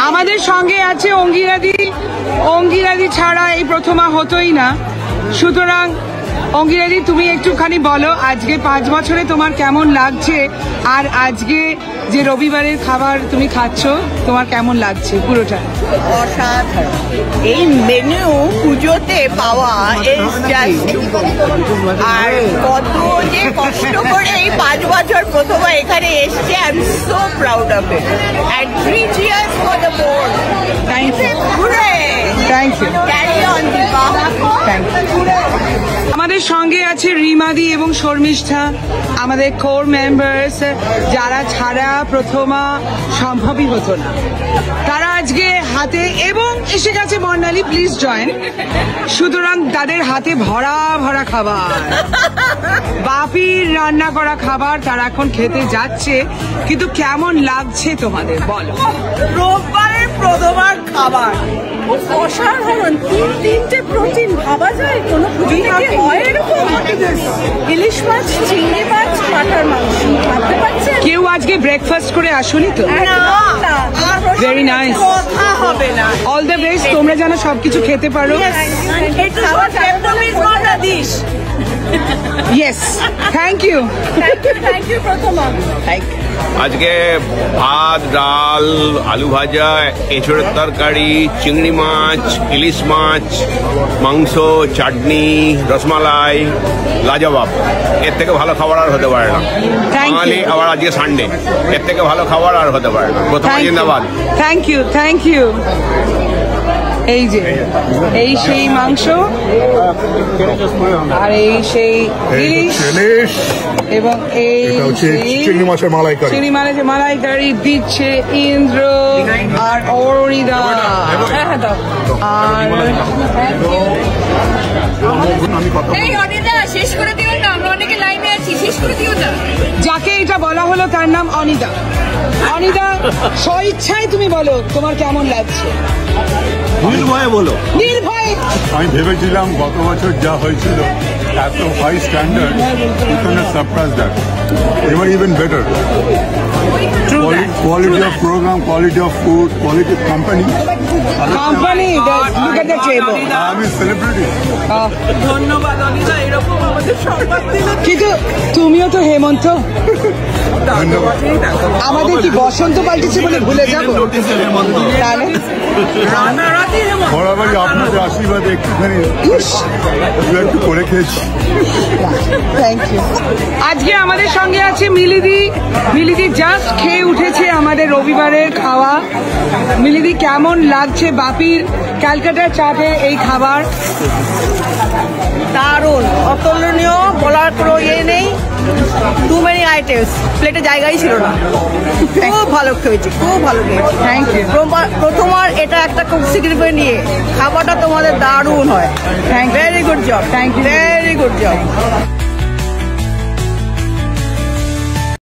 আমাদের সঙ্গে আছে অঙ্গিরাদি। অঙ্গিরাদি ছাড়া এই প্রথমা হতোই না, সুতরাং অঙ্গিরাদি তুমি একটুখানি বলো আজকে 5 বছরে তোমার কেমন লাগছে, আর আজকে যে রবিবারের খাবার তুমি খাচ্ছ তোমার কেমন লাগছে পুরোটা? অসাধারণ। এই মেনু পুজোতে পাওয়া আর কত যে কষ্ট করে এই 5 বছর প্রথমে এখানে এসছে। I am so proud of it and 3 cheers for the board. Thank you. Thank you. Carry on Deepa. Thank you. আমাদের সঙ্গে আছে রিমাদি এবং শর্মিষ্ঠা, আমাদের কোর মেম্বার্স, যারা ছাড়া প্রথমা সম্ভবই হতো না। তারা আজকে হাতে, এবং এসে গেছে বর্ণালী, প্লিজ জয়েন। সুতরাং তাদের হাতে ভরা ভরা খাবার, বাপির রান্না করা খাবার তারা এখন খেতে যাচ্ছে। কিন্তু কেমন লাগছে তোমাদের বলো? রোববারের প্রথমার খাবার অসাধারণ। 3-3টে প্রোটিন ভাবা যায় কোনো পুজোতে হয় এরকম? ইলিশ মাছ, চিংড়ি মাছ, পাঠার মাংস, ভাবতে পারছেন? কেউ আজকে ব্রেকফাস্ট করে আসুনি তো? ভেরি নাইস, কথা হবে না। অল দ্য বেস্ট, তোমরা যেন সবকিছু খেতে পারো। Yes, thank you. Thank you Prathama. আজকে ভাত, ডাল, আলু ভাজা, এঁচড়ের তরকারি, চিংড়ি মাছ, ইলিশ মাছ, মাংস, চাটনি, রসমালাই, লাজবাব। এর থেকে ভালো খাবার আর হতে পারে না। বাঙালি, আবার আজকে সানডে, এর থেকে ভালো খাবার আর হতে পারে না। প্রথমে জিন্দাবাদ। Thank you, thank you. এই যে এই সেই মাংস, আর এই সেই ইলিশ, এবং এই চিংড়ি মাছের মালাইকারি। চিংড়ি মাছের মালাইকারি দিচ্ছে ইন্দ্র আর অরুণিদা। আর শেষ করে দিও না, আমরা অনেকে লাইনে আছি, শেষ করে দিও না। যাকে এটা বলা হলো তার নাম অনিদা। অনিদা, স্বইচ্ছায় তুমি বলো তোমার কেমন লাগছে? নির্ভয়ে বলো। নির্ভয়ে। আমি ভেবেছিলাম গত বছর যা হয়েছিল এত হাই স্ট্যান্ডার্ড, সারপ্রাইজ দ্যাট এবার even better. Quality of programme, quality of food, quality of company. আমি সেলিব্রিটি। ধন্যবাদ অনিদা, এরকম আমাদের সংবাদ দিলে। কিন্তু তুমিও তো হেমন্ত। ধন্যবাদ। আমাদের কি বসন্ত পাল্টেছে বলে ভুলে যাবো? তাহলে বরাবরই আপনাদের আশীর্বাদে একটুখানি একটু করে খেয়েছি। Thank you. আজকে আমাদের সঙ্গে আছে মিলিদি। মিলিদি জাস্ট খেয়ে উঠেছে আমাদের রবিবারের খাওয়া। মিলিদি, কেমন লাগছে বাপির ক্যালকাটা চাটের এই খাবার? দারুণ, অতুলনীয়, বলার কোনো ইয়ে নেই। টু মেনি আইটেমস, প্লেটে জায়গাই ছিল না। খুব ভালো খেয়েছি, খুব ভালো খেয়েছি। Thank you. প্রথমার এটা একটা খুব সিগনিফিকেন্ট নিয়ে খাবারটা তোমাদের দারুণ হয়। Thank you. Very good job. Thank you. Very good job.